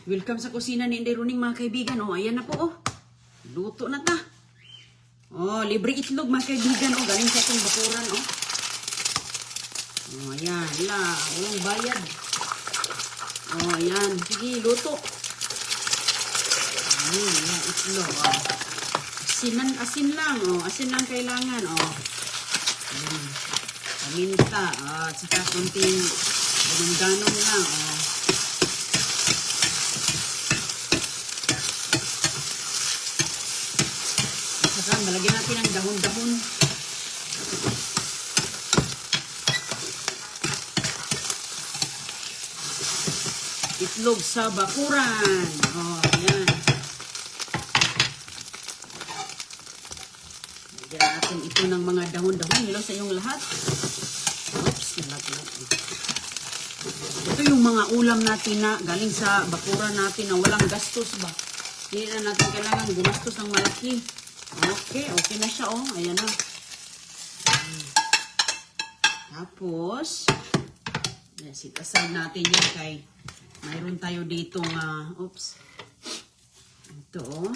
Welcome sa kusina ni Inday Runing mga kaibigan. Oh, ayan na po oh. Luto na ta. Oh, libre itlog mga kaibigan oh. Galing sa itong bakuran oh. Oh, ayan. Walang bayad. Oh, ayan. Sige, luto. Ayan, itlog oh. Asin lang oh. Asin lang kailangan oh. Ayan. Paminta. Oh, at saka konting ganong lang oh. Malagyan natin ang dahon-dahon. Itlog sa bakuran. Oh, ayan. Lagyan natin ito ng mga dahon-dahon. Hello sa iyong lahat. Oops, nalaglag. Ito yung mga ulam natin na galing sa bakuran natin na walang gastos ba. Hindi na natin kailangan gumastos ng malaki. Okay na siya oh. Ayan na. Tapos, sit aside natin yun kay mayroon tayo dito oops. Ito oh.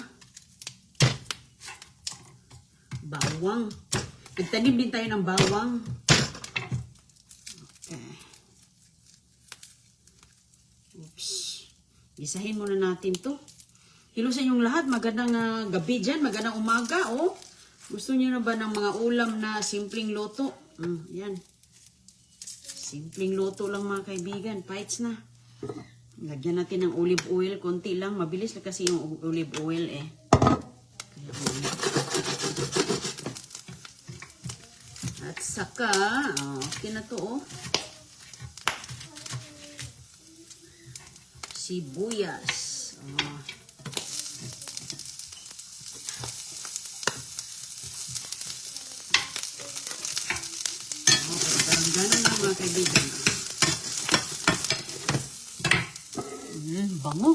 Bawang. Nagtanim din tayo ng bawang. Okay. Oops. Gisahin muna natin to. Hello sa inyong lahat, magandang gabi dyan, magandang umaga, oh. Gusto niyo na ba ng mga ulam na simpleng luto? Yan. Simpleng luto lang mga kaibigan, fights na. Lagyan natin ng olive oil, konti lang, mabilis na kasi yung olive oil eh. At saka, okay na to, oh. Sibuyas. Ganun lang mga kaibigan. Bango.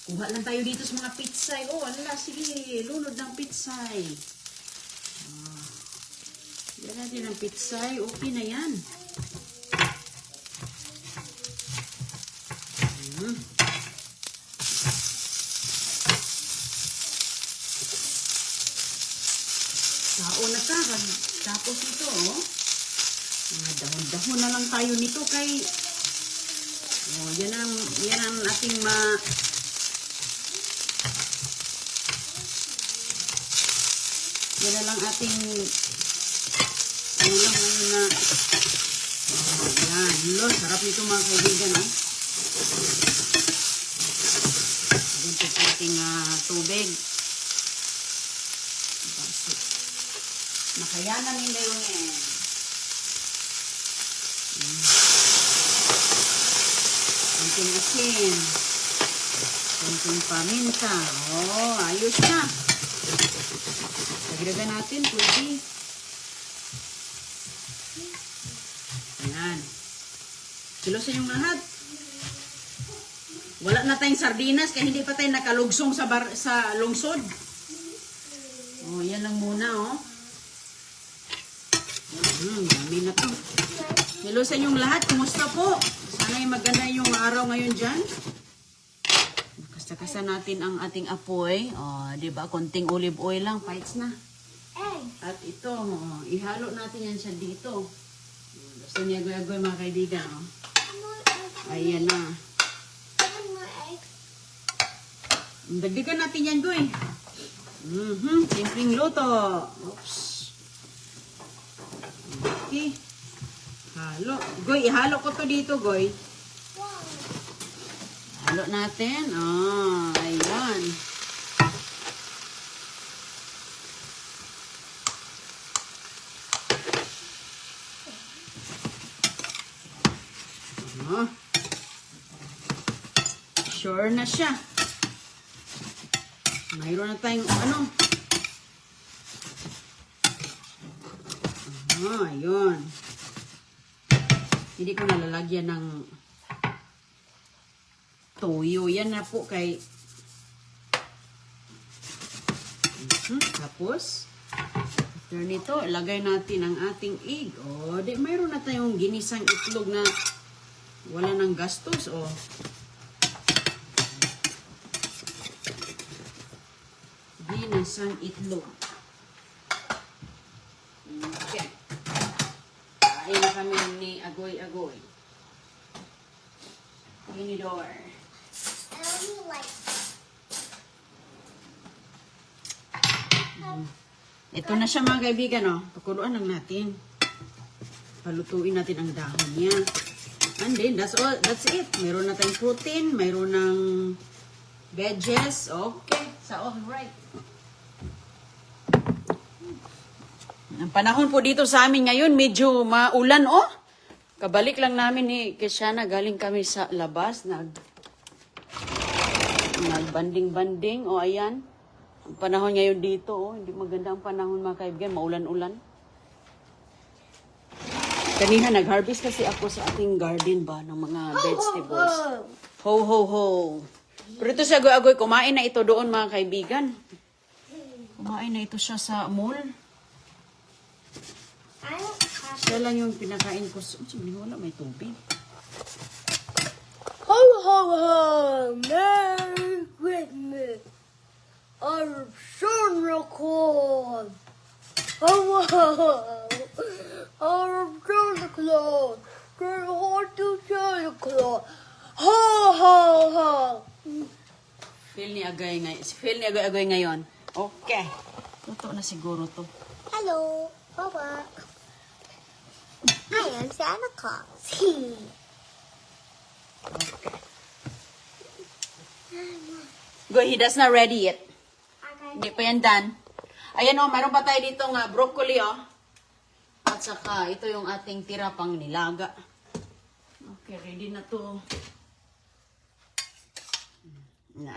Kuha lang tayo dito sa mga pitsay. Oh, ala, sige. Lunod ng pitsay. Yan natin ang pitsay. Okay na yan. Sao na ka. Tapos ito, oh. Dahon-dahon na lang tayo nito kay yan ang ating yan na lang ating ano lang ngayon na yan, lo, sarap nito mga kaibigan oh. Ganito po ating tubig. Nakayanan nila yung konting asin, konting paminta. Oh, ayos na. Dagdagan natin, pwede. Ayan. Kilo sa inyong lahat. Wala na tayong sardinas kaya hindi pa tayo nakalugsong sa lungsod. Oh, yan lang muna, oh. Dami na to. Hello sa inyong lahat. Kumusta po? Sana ay maganda yung araw ngayon dyan. Kasta-kasta natin ang ating apoy. Oh, diba? Konting olive oil lang. Fights na. At ito, ihalo natin yan siya dito. Gusto niya agoy-agoy mga kaibigan. Oh. Ayan na. Dagdagan natin yan, Goy. Simpleng luto. Oops. Okay. Halo. Goy, ihalo ko to dito, Goy. Halo natin. Ayan. Sure na siya. Mayroon na tayong ano. Ayun. Hindi ko nalalagyan ng toyo. Yan na po kay tapos after nito, ilagay natin ang ating egg. Di mayroon na tayong ginisang itlog na wala nang gastos. ginisang itlog. Okay. Kain na kami ni Agoy-Agoy. Tinidor. I only like Ito na siya mga kaibigan, oh. Pakuluan lang natin. Palutuin natin ang dahon niya. And then, that's all. That's it. Mayroon na tayong protein. Mayroon ng veggies. Okay. Sa all right. Ang panahon po dito sa amin ngayon, medyo maulan, oh. Kabalik lang namin ni Keshana. Galing kami sa labas. Nagbanding-banding. O, ayan. Ang panahon ngayon dito, oh. Hindi maganda ang panahon mga kaibigan. Maulan-ulan. Kanina nag-harvest kasi ako sa ating garden ba ng mga vegetables. Ho, ho, ho. Pero ito sa Agoy-Agoy, kumain na ito doon mga kaibigan. Kumain na ito siya sa mall. I don't have Siya lang yung pinakain ko. Wala may tubig. ho ho ho Merry Christmas. I'm Santa Claus. Ho ho ho. I'm Santa Claus. Say hi to Santa Claus. Ho ho ho. Feel ni Agoy-Agoy ngayon. Okay. Totoo na siguro to. Hello, Papa. I am Santa Claus. Goy, he does not ready yet. Okay. Hindi pa yan done. Ayan o, mayroon pa tayo dito nga broccoli o. At saka, ito yung ating tira pang nilaga. Okay, ready na to.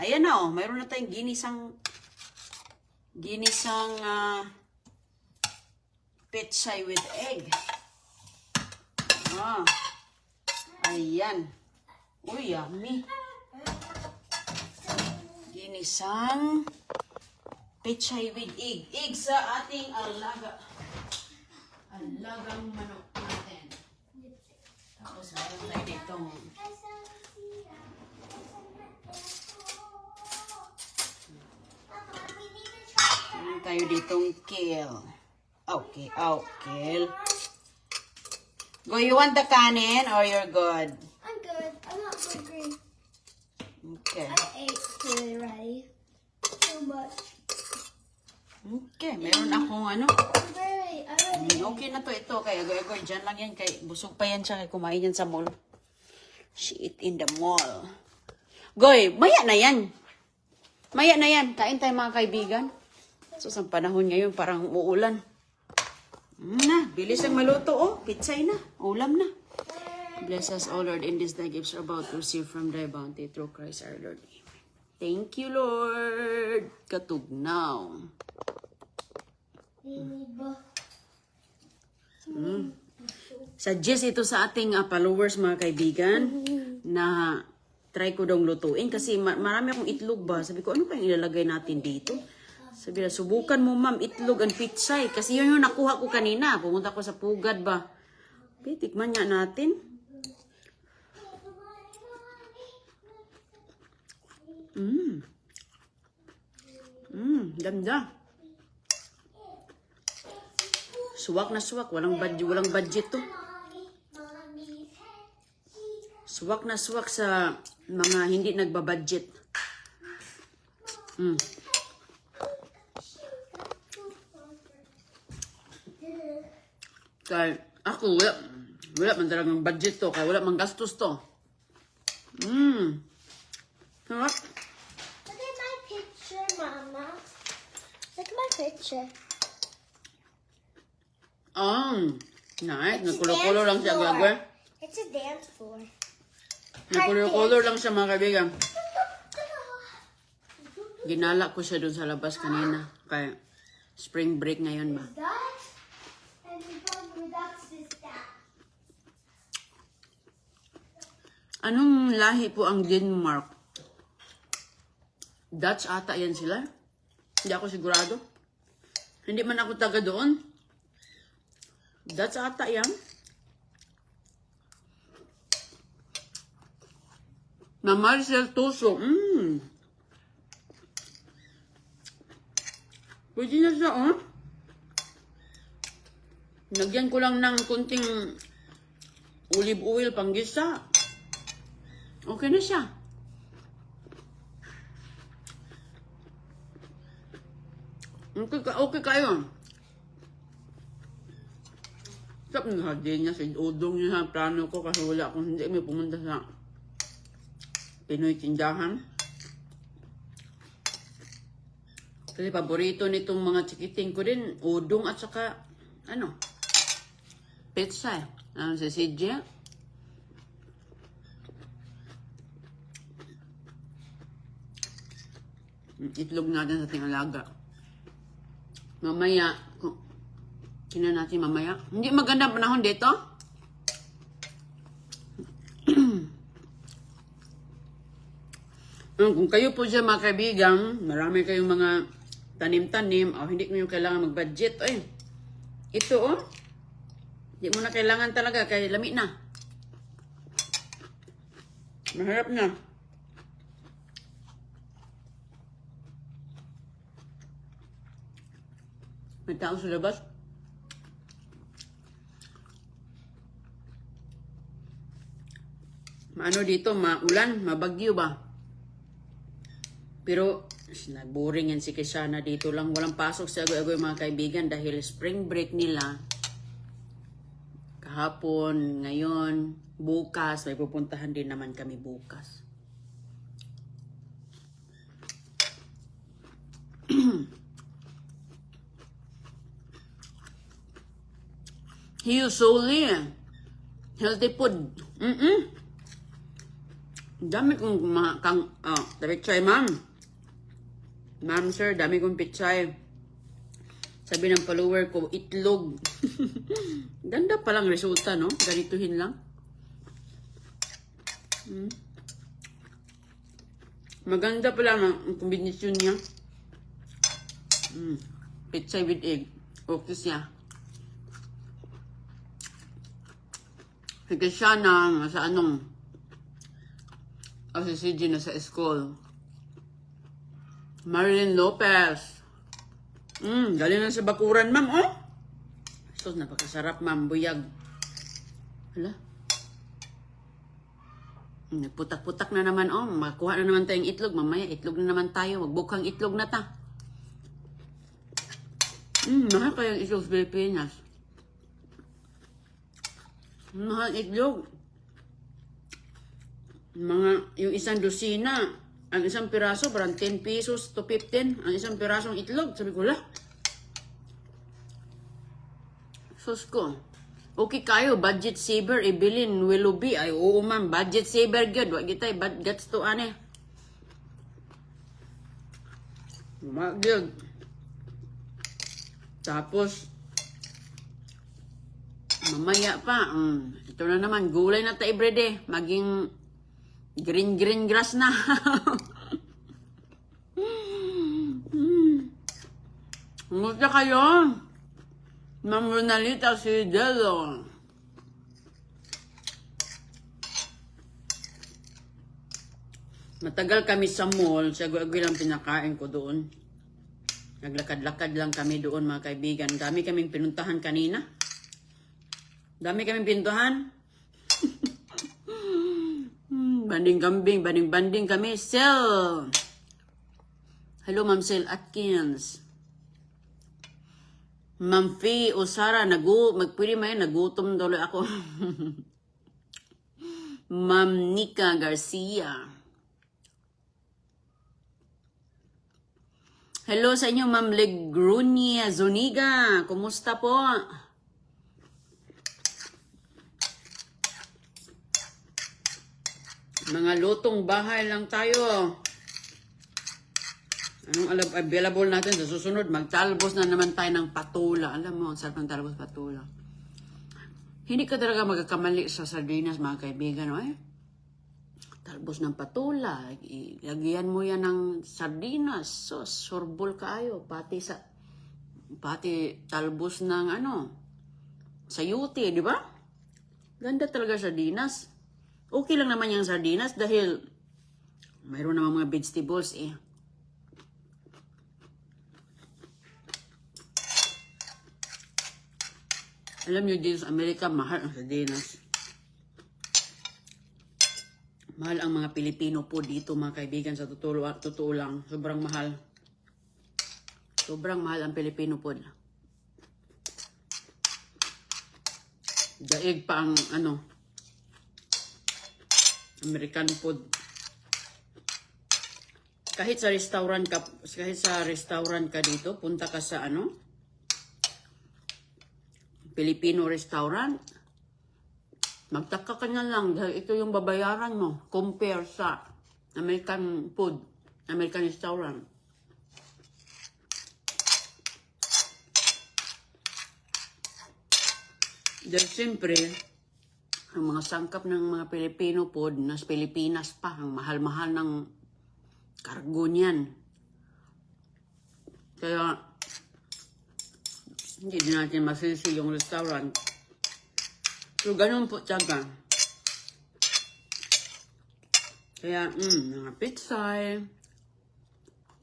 Ayan na o, mayroon na tayong ginisang pechay with egg. Ah, ayan. Uy, yummy. Ginisang pechay with egg. Egg sa ating alagang manok natin. Tapos meron tayo ditong meron tayo ditong kale. Okay, kale. Go, you want the kanin or you're good? I'm good. I'm not hungry. Okay. I ate food already. So much. Okay, meron akong ano. I already Okay na to ito. Kaya Agoy-Agoy, dyan lang yan. Kay busog pa yan siya. Kaya kumain yan sa mall. She eat in the mall. Goy, maya na yan. Maya na yan. Kain tayo mga kaibigan. So, sa panahon ngayon, parang uulan. Bilis ang maluto. Oh, pitsay na. Ulam na. Bless us, O Lord, in this thy gifts are about to receive from thy bounty through Christ our Lord. Amen. Thank you, Lord. Katugnaw. Suggest ito sa ating followers, mga kaibigan, na try ko daw lutuin kasi marami akong itlog ba. Sabi ko, ano kayong ilalagay natin dito? Sabi na, subukan mo ma'am, itlog and pitsay. Kasi yun yung nakuha ko kanina. Pumunta ko sa Pugad ba. Tikman nga natin. Ganda. Suwak na suwak. Walang budget to. Suwak na suwak sa mga hindi nagbabudget. Kaya ako, wala man talagang budget to. Kaya wala man gastos to. Sarap. Look at my picture, Mama. Look at my picture. Nice. Nagkulo-kulo lang siya, gagawin. It's a dance floor. Nagkulo-kulo lang siya, mga kaibigan. Ginala ko siya dun sa labas kanina. Kaya spring break ngayon ba. That and that's this that. Anong lahi po ang Denmark? Dutch ata yan sila. Hindi ako sigurado. Hindi man ako taga doon. Dutch ata yan. Na Marcel Tuso. Pwede na siya, oh. Nagyan ko lang ng kunting olive oil panggisa. Okay na siya. Okay kayo. Sarap ng hardin niya. Udong niya sa plano ko kasi wala akong hindi may pumunta sa Pinoy tindahan. Kasi paborito nitong mga chikiting ko din, udong at saka, pizza eh. Sa Sijia. Itlog natin sa ating alaga. Mamaya, kina natin mamaya. Hindi maganda panahon dito. Kung kayo po dyan mga kaibigan, marami kayong mga tanim-tanim, hindi nyo kailangan mag-budget. Ito hindi mo na kailangan talaga, kaya lami na. Mahirap na. May tao sa labas. Maano dito, maulan, mabagyo ba? Pero, nag-boring yan si Kishana dito lang. Walang pasok sa agoy-agoy mga kaibigan dahil spring break nila. Kahapon, ngayon, bukas, may pupuntahan din naman kami bukas. Usually, healthy food. Dami kong pichay, ma'am. Ma'am, sir, dami kong pichay. Sabi ng follower ko, itlog. Ganda palang resulta, no? Ganituhin lang. Maganda pala ang kombinasyon niya. Pichay with egg. Okay siya. Sige siya na sa si CG na sa school. Marilyn Lopez. Galing na sa bakuran, ma'am, oh. So, napakasarap, ma'am. Buyag. Hala. Nagputak-putak na naman, oh. Makuha na naman tayong itlog. Mamaya, itlog na naman tayo. Magbukang itlog na ta. Mahal kayang itlog sa Pilipinas. Mahal itlog. Yung isang dosina, ang isang piraso, parang 10 pesos to 15. Ang isang pirasong itlog. Sabi ko, sus ko. Okay kayo, budget saver, ibilin, Willoughby. Ay, oo ma'am, budget saver good. Wag kita, gets to ane. Magyag. Tapos, mamaya pa, ito na naman, gulay na ta everyday. Maging green grass na. Kumusta kayo? Ma'am Ronalita Sidelo. Matagal kami sa mall. Sagoy-agoy lang pinakain ko doon. Naglakad-lakad lang kami doon mga kaibigan. Dami kaming pinuntahan kanina. Dami kaming pinuntahan. Banding kambing, banding kami. Sel. Hello, Ma'am Sel Atkins. Ma'am Fee o Sarah, magpwede may nagutom dolo ako. Ma'am Nika Garcia. Hello sa inyo, Ma'am Legrunia Zuniga. Kumusta po? Mga lutong bahay lang tayo. Anong available natin sa susunod? Magtalbos na naman tayo ng patula. Alam mo, ang sarap ng talbos patula. Hindi ka talaga magkakamali sa sardinas, mga kaibigan. Talbos ng patula. Lagyan mo yan ng sardinas. So, sorbol kayo. Pati talbos ng sayuti, di ba? Ganda talaga sardinas. Okay lang naman yung sardinas dahil mayroon naman mga vegetables . Alam nyo, dito sa Amerika, mahal ang sardinas. Mahal ang mga Pilipino po dito, mga kaibigan, sa totoo lang. Sobrang mahal. Sobrang mahal ang Pilipino po. Daig pa ang, American food. Kahit sa restaurant ka dito, punta ka sa, Filipino restaurant, magtaka ka na lang dahil ito yung babayaran mo compare sa American food, American restaurant. Dahil siyempre, ang mga sangkap ng mga Filipino food, nas Pilipinas pa, ang mahal-mahal ng kargo niyan. Kaya, hindi din natin masisi yung restaurant. So, ganun po tiyaga. Kaya, mga pizza,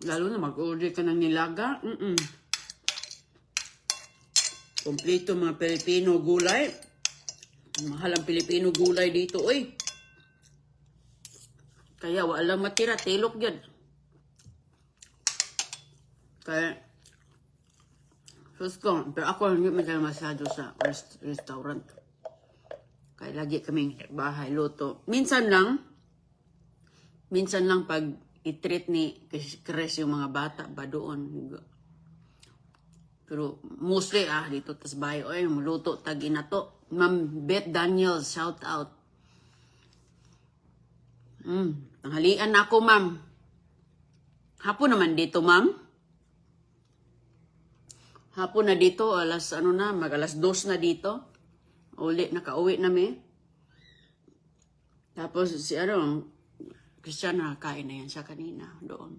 lalo na mag-order ka ng nilaga, kompleto mga Pilipino gulay. Mahal ang Pilipino gulay dito, oy. Kaya, walang matira, tilok yan. Kaya, pero ako hindi masyado sa restaurant. Kaya lagi kaming bahay, luto. Minsan lang pag i-treat ni Chris yung mga bata ba doon. Pero mostly dito tas bahay, oy, muluto tagi na to. Ma'am Beth Daniel, shout out. Tanghalian na ako, ma'am. Hapon naman dito, ma'am. Hapon na dito, alas 2 na dito. Uli, nakauwi na mi. Tapos si Christian kain na yan siya kanina doon.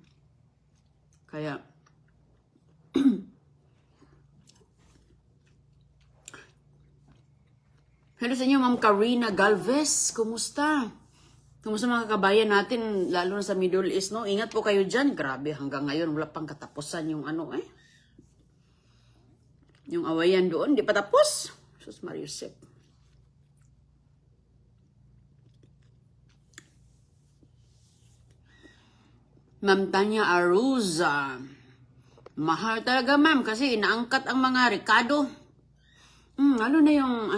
Kaya, hello sa inyo, Ma'am Karina Galvez. Kumusta? Kumusta mga kabayan natin, lalo na sa Middle East, no? Ingat po kayo dyan. Grabe, hanggang ngayon, wala pang katapusan yung yung awayan doon, di pa tapos. Sus Mariusep. Ma'am Tanya Aruza. Mahal talaga, ma'am, kasi inaangkat ang mga Ricardo. Ano na yung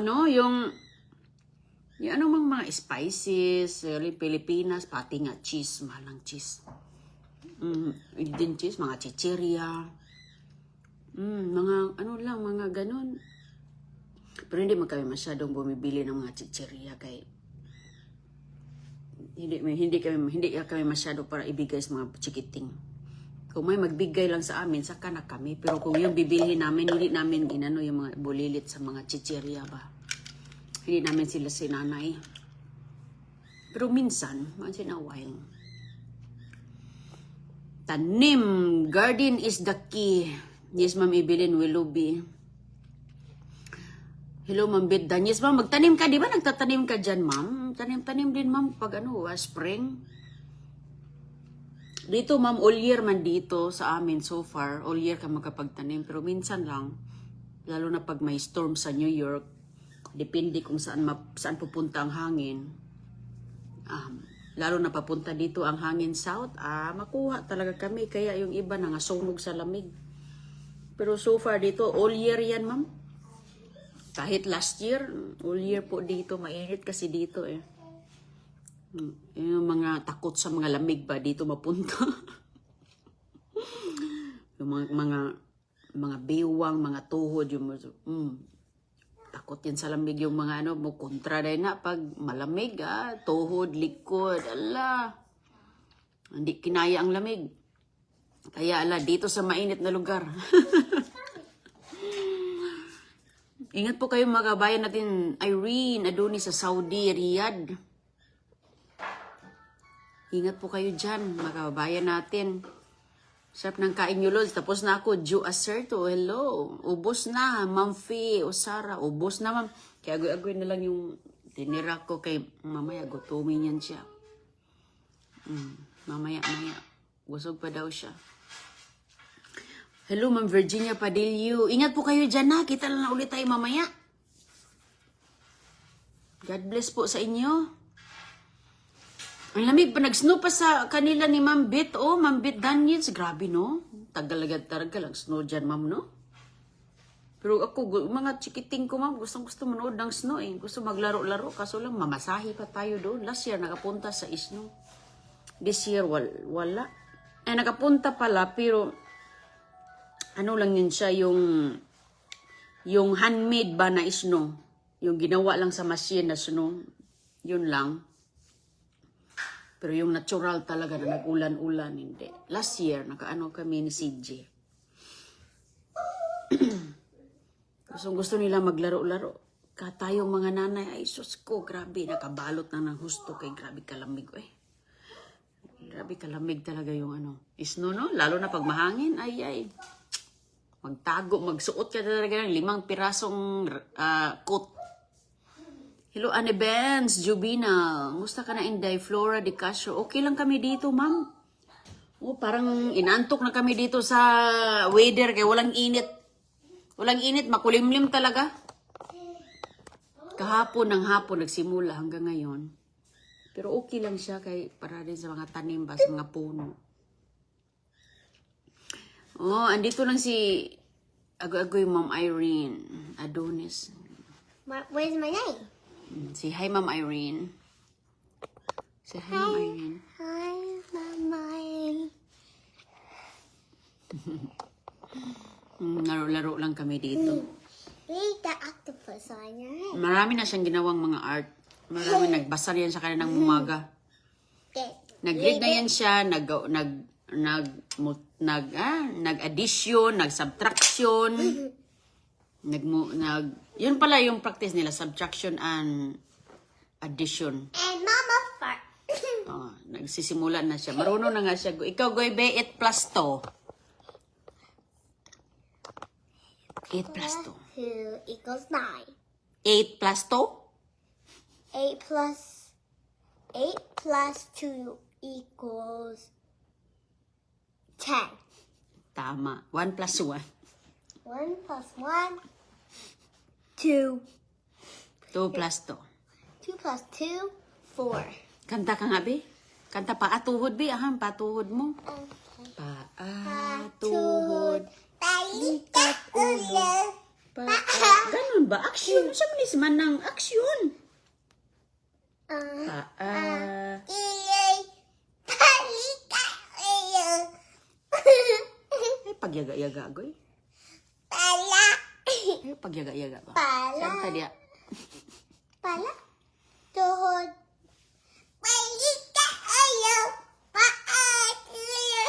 mga spices, Pilipinas, pati nga cheese, mahal ang cheese. Din cheese, mga chichirya. Mga ganun. Pero hindi man kami masyadong bumibili ng mga chichirya kay hindi kami masyado para ibigay sa mga chikiting. Kung may magbigay lang sa amin, saka na kami. Pero kung yung bibilhin namin, hindi namin yung mga bulilit sa mga chichirya ba. Hindi namin sila sinanay. Pero minsan, once in a while, tanim, garden is the key. Yes, Ma'am Evelyn Willoughby. Hello, Ma'am Beth Danyes. Ma'am, magtanim ka, di ba? Nagtatanim ka dyan, ma'am? Tanim-tanim din, ma'am, pag spring. Dito, ma'am, all year man dito sa amin so far. All year ka magkapagtanim. Pero minsan lang, lalo na pag may storm sa New York, depende kung saan pupunta ang hangin. Lalo na papunta dito ang hangin south, makuha talaga kami. Kaya yung iba nangasunog sa lamig. Pero so far dito, all year yan, ma'am. Kahit last year, all year po dito. Mainit kasi dito eh. Yung mga takot sa mga lamig ba dito mapunta. Yung mga bewang, mga tuhod, takot yan sa lamig yung mga kontra dahil na pag malamig, tuhod, likod, hindi kinaya ang lamig. Kaya dito sa mainit na lugar. Ingat po kayo mga kabayan natin. Irene Adonis sa Saudi, Riyadh. Ingat po kayo dyan, mga kabayan natin. Sarap ng kain nyo, Lods. Tapos na ako. Ju Acerto, hello. Ubos na. Ma'am Fee, Osara. Ubos na, ma'am. Kaya agoy-agoy na lang yung tinira ko kay mamaya. Gutumin yan siya. Mamaya. Busog pa daw siya. Hello, Ma'am Virginia Padillo. Ingat po kayo dyan, ha. Kita lang na ulit tayo mamaya. God bless po sa inyo. Ang lamig pa, nag-snow pa sa kanila ni Ma'am Bit. Oh, Ma'am Bit Daniels, grabe no? Tagal-tagal lang snow dyan, Ma'am, no? Pero ako, mga chikiting ko, Ma'am, gusto manood ng snow eh. Gusto maglaro-laro, kaso lang mamasahe pa tayo doon. Last year, nakapunta sa snow. This year, wala. Eh, nakapunta pala, pero ano lang yun siya, yung handmade ba na snow. Yung ginawa lang sa machine na snow. Yun lang. Pero yung natural talaga na nag-ulan-ulan, hindi. Last year, nakaano kami ni CJ. Gusto nila maglaro-laro. Tayong mga nanay, ay sus ko, grabe, nakabalot na ng husto kay grabe kalamig. Grabe kalamig talaga yung snow, no? Lalo na pag mahangin, ay. Magtago, magsuot ka talaga ng 5 pirasong coat. Hello, Anne Benz, Jubina. Musta ka na, Inday? Flora de Castro. Okay lang kami dito, ma'am. Oh, parang inantok na kami dito sa weather kaya walang init. Walang init, makulimlim talaga. Kahapon ng hapon nagsimula hanggang ngayon. Pero okay lang siya para din sa mga tanim ba, sa mga puno. Oh, andito lang si Agoy Ma'am Irene Adonis. Where's my name? Say hi, Ma'am Irene. Say hi, Ma'am Irene. Hi, Mama. Laro-laro lang kami dito. Read the octopus on your head. Marami na siyang ginawang mga art. Marami nagbasa yan sa kanya ng umaga. Okay. Nag-read na yan siya, nag-addition, nag-subtraction, yun pala yung practice nila, subtraction and addition. And Mama fart. Nagsisimula na siya. Marunong na nga siya. Ikaw, Goybe, 8 plus 2. 8 plus 2 equals 9. 8 plus 8 plus 2 equals 10. 2. Tama. 1 plus 1. 1 plus 1, 2. 2 plus 2. 2 plus 2, 4. Kanta ka nga, Be. Kanta paatuhod, Be. Aham, paatuhod mo. Okay. Paatuhod. Balikat ulo. Ganun ba? Action. Sa manis man ng action. Ilay. Balikat ulo. Ay, pagyaga-yaga, Goy. Pala. Ay, pagyaga-yaga ba? Pala. Kanta diya. Pala. Tuhod. Balikat ulo. Paat ulo.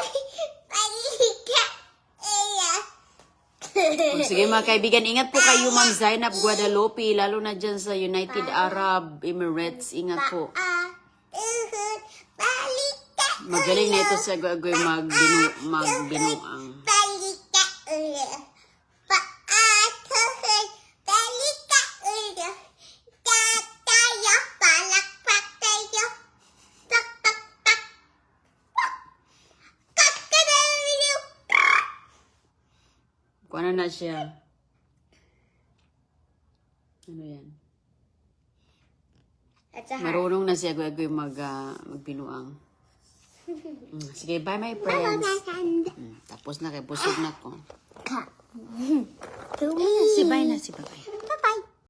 Balikat ulo. Sige mga kaibigan, ingat po kayo Ma'am Zainab Guadalupe, lalo na dyan sa United Arab Emirates. Ingat po. Tuhod. Balikat ulo. Magaling na ito sa Goy magbinuang. Balikat ulo. Paat tuhod. Balikat ulo. Tatayo. Palakpak tayo. Tak tak tak. Kakadalo. Kung ano na siya. Ano yan? That's a heart. Marunong na siya Goy magbinuang. Sige, bye my friends. Tapos na kay busog na ko. Cut. Si bye na, si bye.